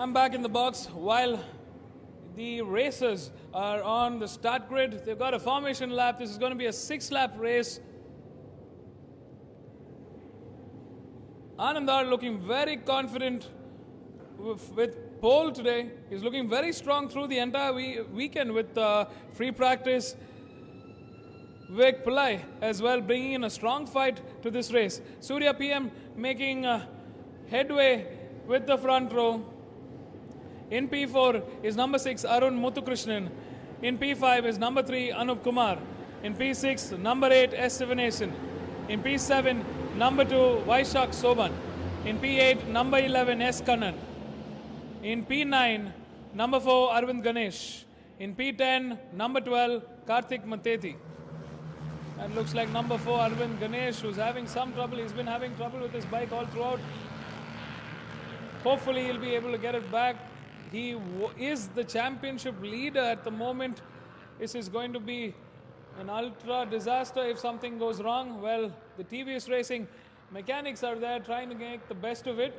I'm back in the box while the racers are on the start grid. They've got a formation lap. This is going to be a 6-lap race. Anandar looking very confident with pole today. He's looking very strong through the entire weekend with free practice. Vivek Pillai as well bringing in a strong fight to this race. Surya PM making headway with the front row. In P4 is number 6 Arun Muthukrishnan. In P5 is number 3 Anup Kumar. In P6 number 8 S. Sivanesan. In P7 number 2 Vaishak Soban. In P8 number 11 S. Kannan. In P9 number 4 Arvind Ganesh. In P10 number 12 Karthik Mateti. That looks like number 4 Arvind Ganesh, who's having some trouble. He's been having trouble with his bike all throughout. Hopefully he'll be able to get it back. He is the championship leader at the moment. This is going to be an ultra disaster if something goes wrong. Well, the TVS Racing mechanics are there trying to make the best of it.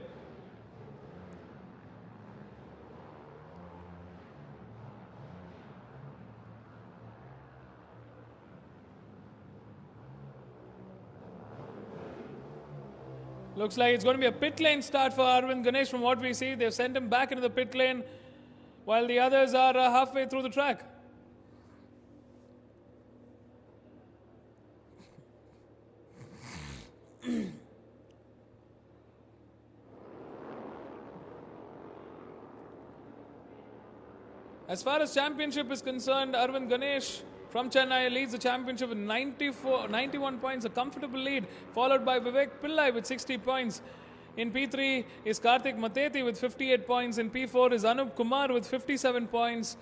Looks like it's going to be a pit lane start for Arvind Ganesh from what we see. They've sent him back into the pit lane while the others are halfway through the track. As far as championship is concerned, Arvind Ganesh from Chennai leads the championship with 91 points, a comfortable lead, followed by Vivek Pillai with 60 points. In P3 is Karthik Mateti with 58 points. In P4 is Anup Kumar with 57 points.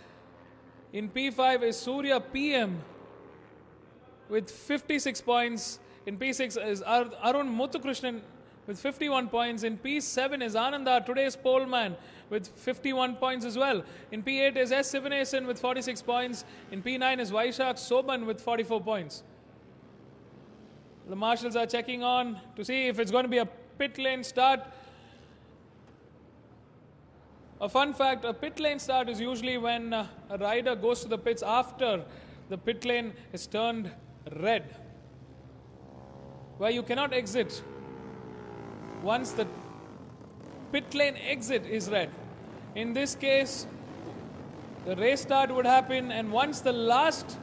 In P5 is Surya PM with 56 points. In P6 is Arun Muthukrishnan with 51 points. In P7 is Anandar, today's pole man, with 51 points as well. In P8 is S. Sivanesan with 46 points. In P9 is Vaishak Soban with 44 points. The marshals are checking on to see if it's going to be a pit lane start. A fun fact, a pit lane start is usually when a rider goes to the pits after the pit lane is turned red, where you cannot exit once the pit lane exit is red. In this case, the race start would happen, and once the last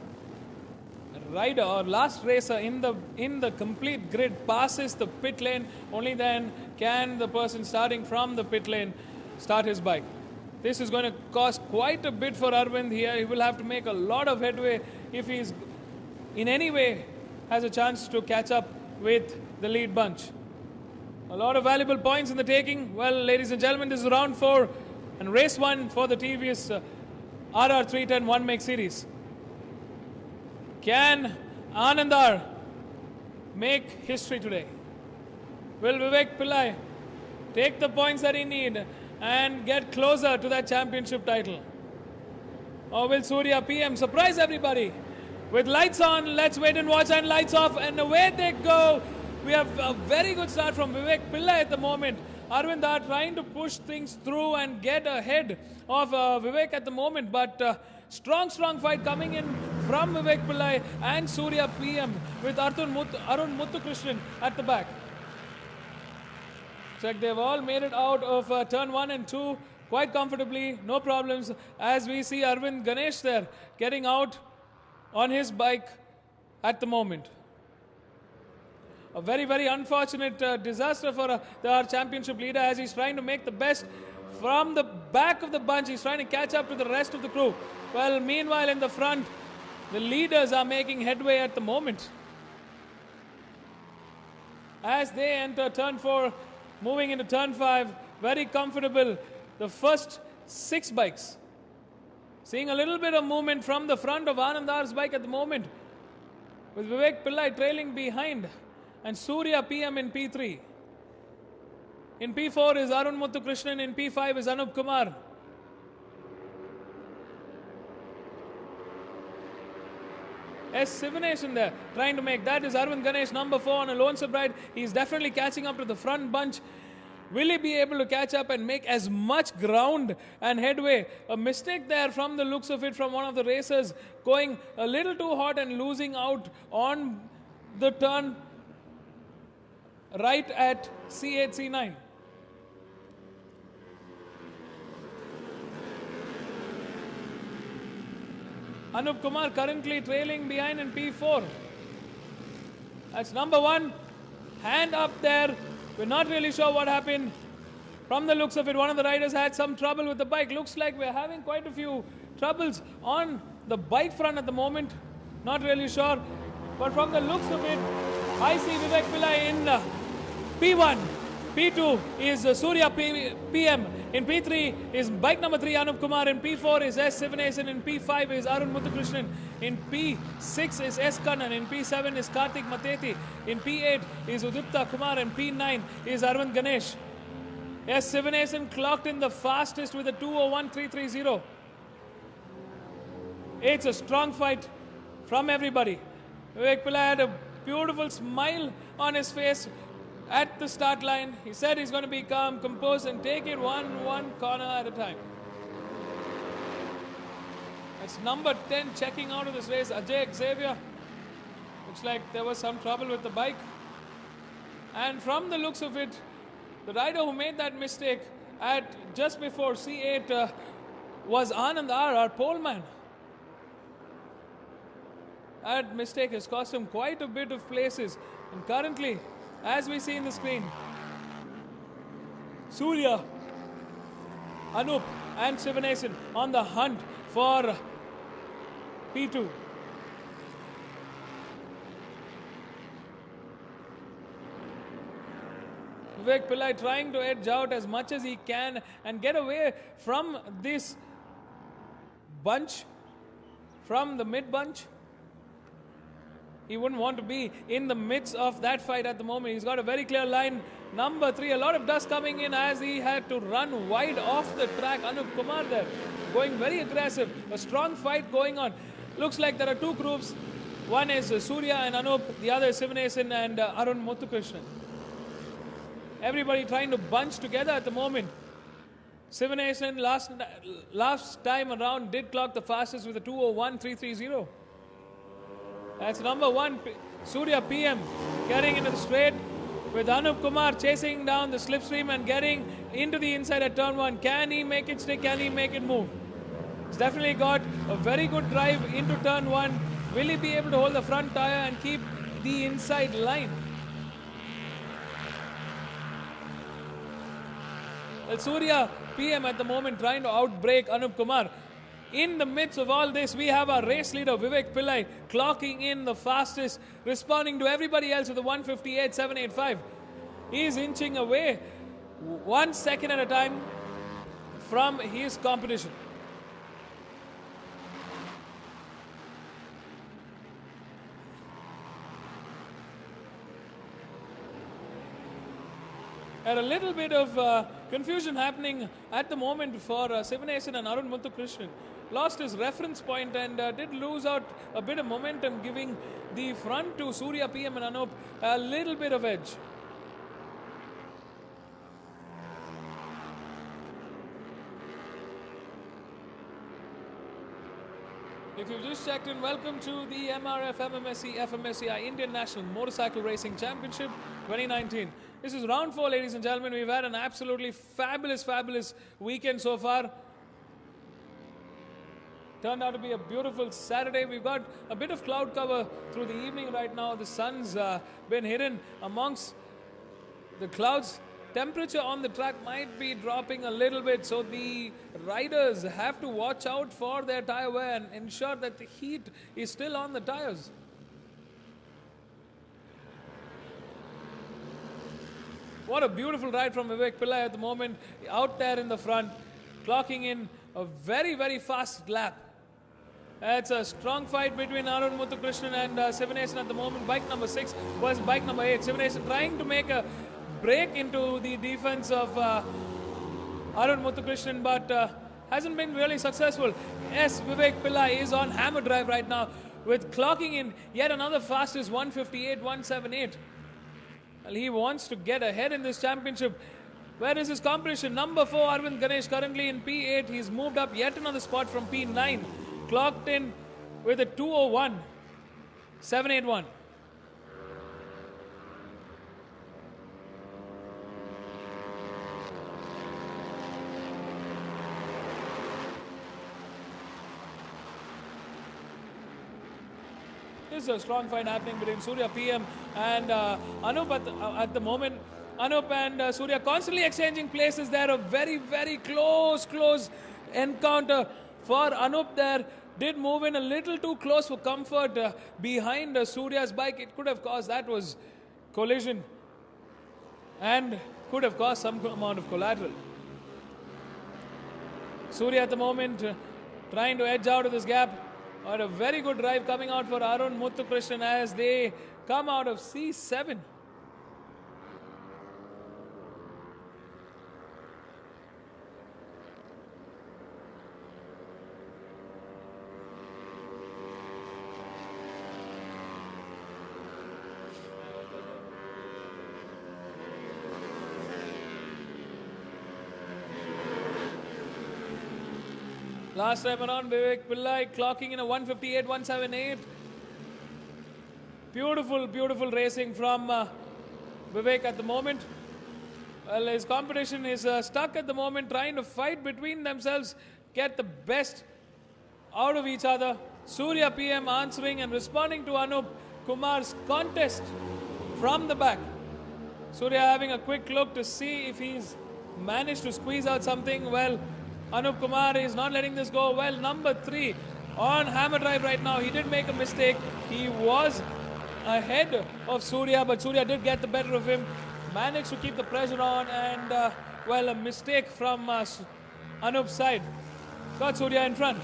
rider or last racer in the complete grid passes the pit lane, only then can the person starting from the pit lane start his bike. This is going to cost quite a bit for Arvind here. He will have to make a lot of headway if he's in any way has a chance to catch up with the lead bunch. A lot of valuable points in the taking. Well, ladies and gentlemen, this is round 4 and race 1 for the TVS RR310 One Make Series. Can Anandar make history today? Will Vivek Pillai take the points that he needs and get closer to that championship title? Or will Surya PM surprise everybody? With lights on, let's wait and watch, and lights off, and away they go. We have a very good start from Vivek Pillai at the moment. Arvind are trying to push things through and get ahead of Vivek at the moment, but strong fight coming in from Vivek Pillai and Surya PM with Arun Muthukrishnan at the back. Check, they've all made it out of turn 1 and 2 quite comfortably, no problems, as we see Arvind Ganesh there getting out on his bike at the moment. A very unfortunate disaster for our championship leader, as he's trying to make the best from the back of the bunch. He's trying to catch up to the rest of the crew. Well, meanwhile in the front, the leaders are making headway at the moment. As they enter turn 4, moving into turn 5, very comfortable. The first 6 bikes. Seeing a little bit of movement from the front of Anandar's bike at the moment, with Vivek Pillai trailing behind and Surya PM in P3. In P4 is Arun Muthukrishnan, in P5 is Anup Kumar. S. Sivanesan there, trying to make. That is Arvind Ganesh, number 4 on a lone sobride. He's definitely catching up to the front bunch. Will he be able to catch up and make as much ground and headway? A mistake there from the looks of it from one of the racers, going a little too hot and losing out on the turn right at C8, C9. Anup Kumar currently trailing behind in P4. That's number 1. Hand up there. We're not really sure what happened. From the looks of it, one of the riders had some trouble with the bike. Looks like we're having quite a few troubles on the bike front at the moment. Not really sure. But from the looks of it, I see Vivek Pillai in P1. P2 is Surya PM. In P3 is bike number 3 Anup Kumar. In P4 is S. Sivanesan. In P5 is Arun Muthukrishnan. In P6 is S. Kannan. In P7 is Karthik Mateti. In P8 is Udipta Kumar. And P9 is Arvind Ganesh. S. Sivanesan clocked in the fastest with a 2:01.330. It's a strong fight from everybody. Vivek Pillai had a beautiful smile on his face at the start line. He said he's going to be calm, composed, and take it one corner at a time. That's number 10 checking out of this race, Ajay Xavier. Looks like there was some trouble with the bike. And from the looks of it, the rider who made that mistake at just before C8 was Anand R, our poleman. That mistake has cost him quite a bit of places. And currently, as we see in the screen, Surya, Anup and Sivanesan on the hunt for P2. Vivek Pillai trying to edge out as much as he can and get away from this bunch, from the mid bunch. He wouldn't want to be in the midst of that fight at the moment. He's got a very clear line. Number 3, a lot of dust coming in as he had to run wide off the track. Anup Kumar there, going very aggressive. A strong fight going on. Looks like there are 2 groups. One is Surya and Anup. The other is Sivanesan and Arun Muthukrishnan. Everybody trying to bunch together at the moment. Sivanesan last time around did clock the fastest with a 2:01.330. That's number 1, Surya PM, getting into the straight with Anup Kumar chasing down the slipstream and getting into the inside at turn 1. Can he make it stick? Can he make it move? He's definitely got a very good drive into turn 1. Will he be able to hold the front tire and keep the inside line? Well, Surya PM at the moment trying to outbrake Anup Kumar. In the midst of all this, we have our race leader Vivek Pillai clocking in the fastest, responding to everybody else with a 1:58.785. He is inching away 1 second at a time from his competition. And a little bit of confusion happening at the moment for Sivanesan and Arun Muthukrishnan. Lost his reference point and did lose out a bit of momentum, giving the front to Surya PM and Anup a little bit of edge. If you've just checked in, welcome to the MRF MMSC FMSCI Indian National Motorcycle Racing Championship 2019. This is round 4, ladies and gentlemen. We've had an absolutely fabulous weekend so far. Turned out to be a beautiful Saturday. We've got a bit of cloud cover through the evening right now. The sun's been hidden amongst the clouds. Temperature on the track might be dropping a little bit, so the riders have to watch out for their tire wear and ensure that the heat is still on the tires. What a beautiful ride from Vivek Pillai at the moment, out there in the front, clocking in a very fast lap. It's a strong fight between Arun Muthukrishnan and Sivanesan at the moment. Bike number 6 was bike number 8. Sivanesan trying to make a break into the defense of Arun Muthukrishnan, but hasn't been really successful. Yes, Vivek Pillai is on hammer drive right now with clocking in yet another fastest 1:58.178. Well, he wants to get ahead in this championship. Where is his competition? Number 4, Arvind Ganesh, currently in P8. He's moved up yet another spot from P9. Clocked in with a 2:01. 781. This is a strong fight happening between Surya PM and Anup at the moment. Anup and Surya constantly exchanging places there. A very, very close encounter for Anup there. Did move in a little too close for comfort behind Surya's bike. It could have caused, that was collision and could have caused some amount of collateral. Surya at the moment trying to edge out of this gap. Or a very good drive coming out for Arun Muthukrishnan as they come out of C7. Last time around, Vivek Pillai clocking in a 158.178. Beautiful racing from Vivek at the moment. Well, his competition is stuck at the moment, trying to fight between themselves, get the best out of each other. Surya PM answering and responding to Anup Kumar's contest from the back. Surya having a quick look to see if he's managed to squeeze out something. Well, Anup Kumar is not letting this go. Well, number 3 on hammer drive right now. He did make a mistake. He was ahead of Surya, but Surya did get the better of him. Managed to keep the pressure on, and well, a mistake from Anup's side. Got Surya in front.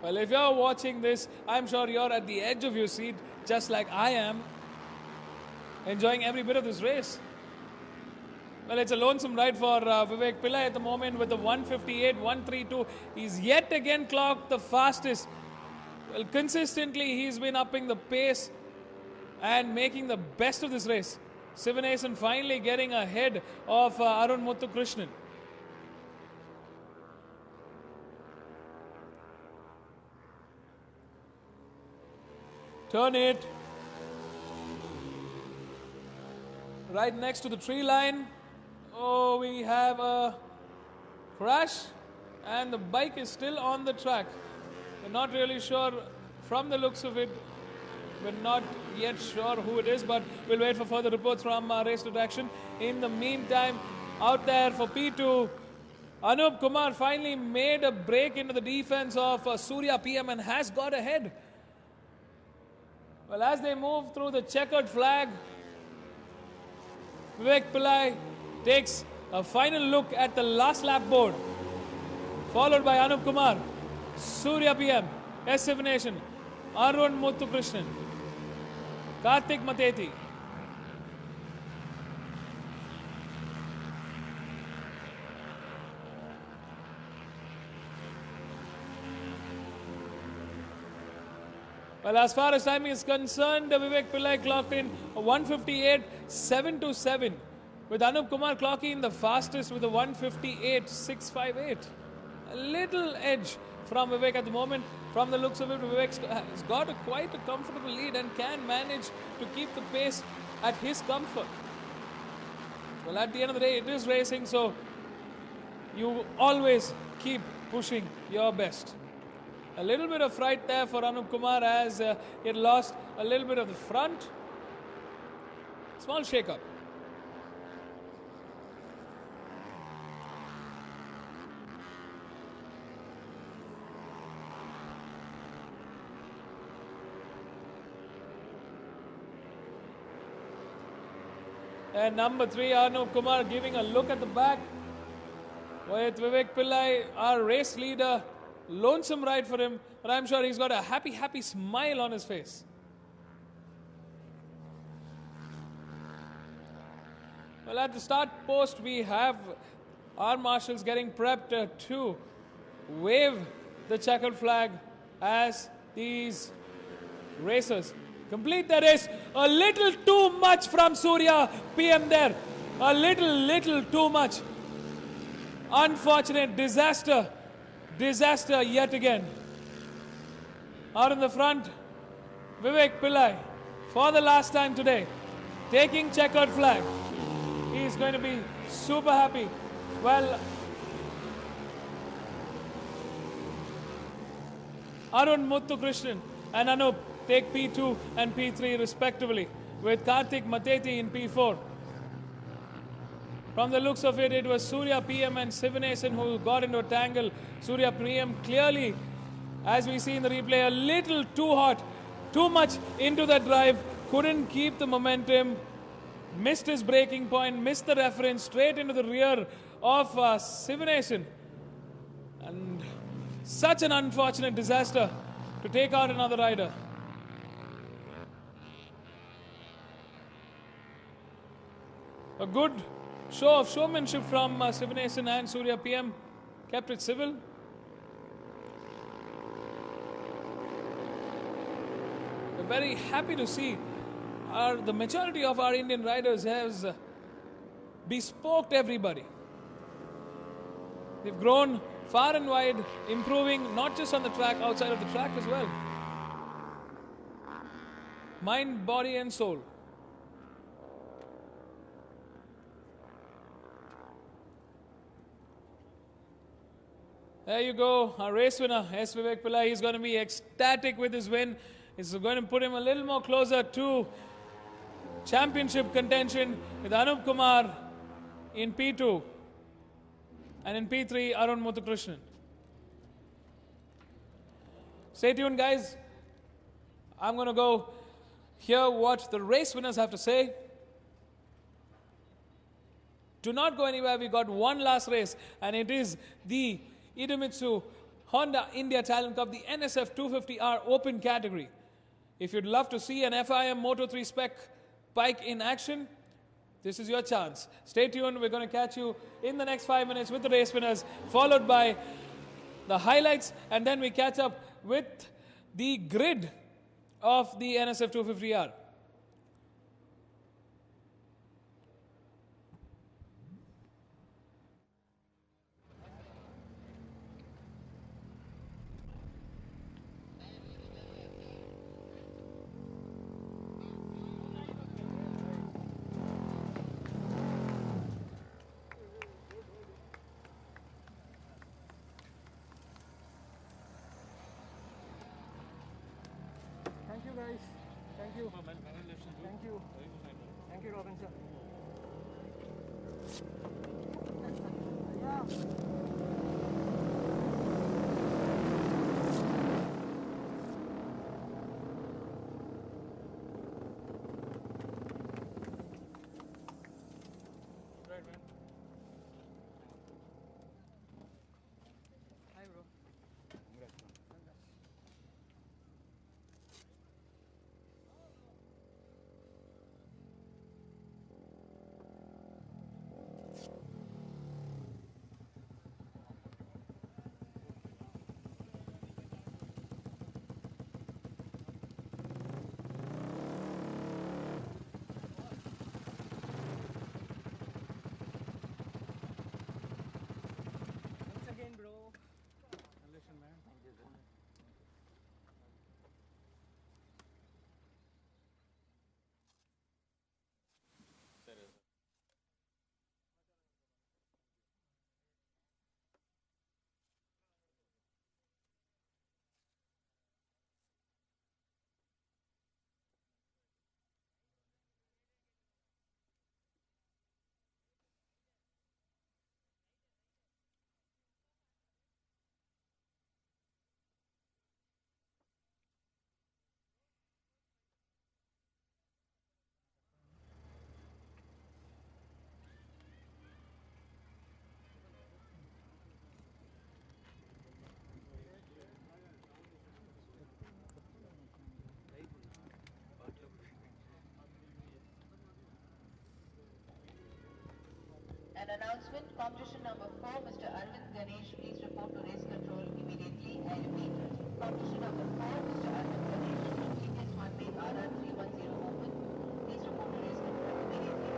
Well, if you're watching this, I'm sure you're at the edge of your seat, just like I am, enjoying every bit of this race. Well, it's a lonesome ride for Vivek Pillai at the moment with the 158.132. He's yet again clocked the fastest. Well, consistently, he's been upping the pace and making the best of this race. Sivanesan finally getting ahead of Arun Muthukrishnan. Turn it. Right next to the tree line. Oh, we have a crash and the bike is still on the track. We're not really sure from the looks of it. We're not yet sure who it is, but we'll wait for further reports from Race Detection. In the meantime, out there for P2, Anup Kumar finally made a break into the defense of Surya PM and has got ahead. Well, as they move through the checkered flag, Vivek Pillai takes a final look at the last lap board, followed by Anup Kumar, Surya PM, S. Sivanation, Arun Muthukrishnan, Karthik Mateti. Well, as far as timing is concerned, Vivek Pillai clocked in a 158.727, with Anup Kumar clocking in the fastest with a 158.658. A little edge from Vivek at the moment. From the looks of it, Vivek has got quite a comfortable lead and can manage to keep the pace at his comfort. Well, at the end of the day, it is racing, so you always keep pushing your best. A little bit of fright there for Anup Kumar as he had lost a little bit of the front. Small shake-up. And number 3, Anup Kumar giving a look at the back with Vivek Pillai, our race leader, lonesome ride for him, but I'm sure he's got a happy, happy smile on his face. Well, at the start post, we have our marshals getting prepped to wave the checkered flag as these racers complete the race. A little too much from Surya PM there. A little too much. Unfortunate disaster. Disaster yet again. Out in the front, Vivek Pillai, for the last time today, taking checkered flag. He's going to be super happy. Well, Arun Muthukrishnan and Anup take P2 and P3 respectively, with Karthik Mateti in P4. From the looks of it, it was Surya PM and Sivanesan who got into a tangle. Surya PM clearly, as we see in the replay, a little too hot, too much into the drive, couldn't keep the momentum, missed his braking point, missed the reference, straight into the rear of Sivanesan. And such an unfortunate disaster to take out another rider. A good show of showmanship from Sivanesan and Surya PM, kept it civil. We're very happy to see the majority of our Indian riders has bespoked everybody. They've grown far and wide, improving not just on the track, outside of the track as well. Mind, body and soul. There you go, our race winner, S. Vivek Pillai. He's going to be ecstatic with his win. It's going to put him a little more closer to championship contention with Anup Kumar in P2 and in P3, Arun Muthukrishnan. Stay tuned, guys. I'm going to go hear what the race winners have to say. Do not go anywhere. We got one last race, and it is the Idemitsu Honda India Talent Cup, the NSF 250R Open category. If you'd love to see an FIM Moto3 spec bike in action, this is your chance. Stay tuned. We're going to catch you in the next 5 minutes with the race winners, followed by the highlights, and then we catch up with the grid of the NSF 250R. Thank you, guys. Thank you. Thank you. Thank you, Robin, sir. Yeah. Right, man. Hi, bro. announcement, competition number 4, Mr. Arvind Ganesh, please report to race control immediately. I repeat, competition number 4, Mr. Arvind Ganesh, from TVS One-Make RR 310 Open, please report to race control immediately.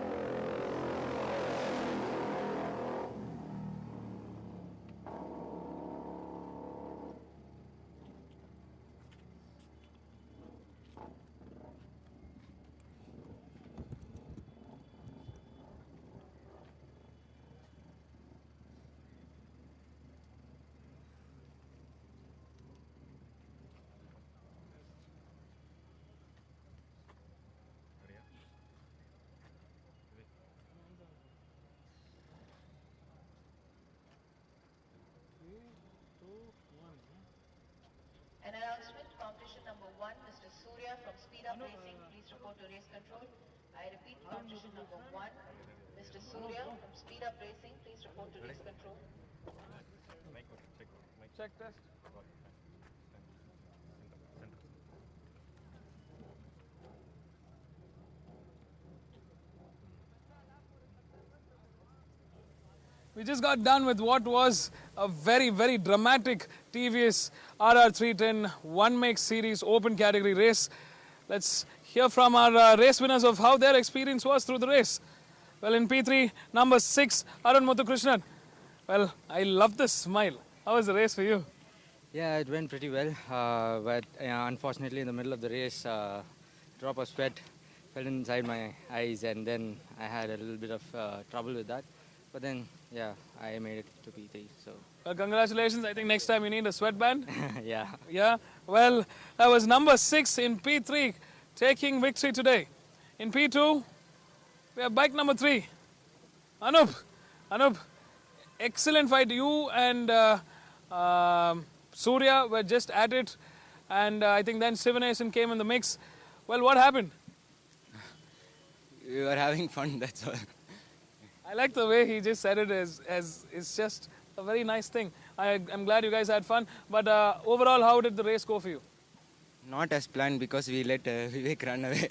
An announcement, competition number 1, Mr. Surya from Speed Up Racing, please report to race control. I repeat, competition number 1, Mr. Surya from Speed Up Racing, please report to race control. Check test. We just got done with what was a very, very dramatic TVS RR310 One-Make Series Open category race. Let's hear from our race winners of how their experience was through the race. Well, in P3, number 6, Arun Muthukrishnan. Well, I love this smile. How was the race for you? Yeah, it went pretty well, but unfortunately in the middle of the race, drop of sweat fell inside my eyes, and then I had a little bit of trouble with that. But then, yeah, I made it to P3, so Well, congratulations. I think next time you need a sweatband. yeah. Yeah, well, that was number 6 in P3 taking victory today. In P2, we have bike number 3. Anup, excellent fight. You and Surya were just at it, and I think then Sivanesan came in the mix. Well, what happened? We were having fun, that's all. I like the way he just said it as it's just a very nice thing. I'm glad you guys had fun, but overall, how did the race go for you? Not as planned because we let Vivek run away,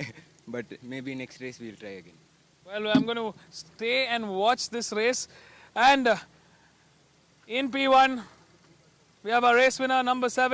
but maybe next race we'll try again. Well, I'm going to stay and watch this race. And in P1, we have our race winner, number 7.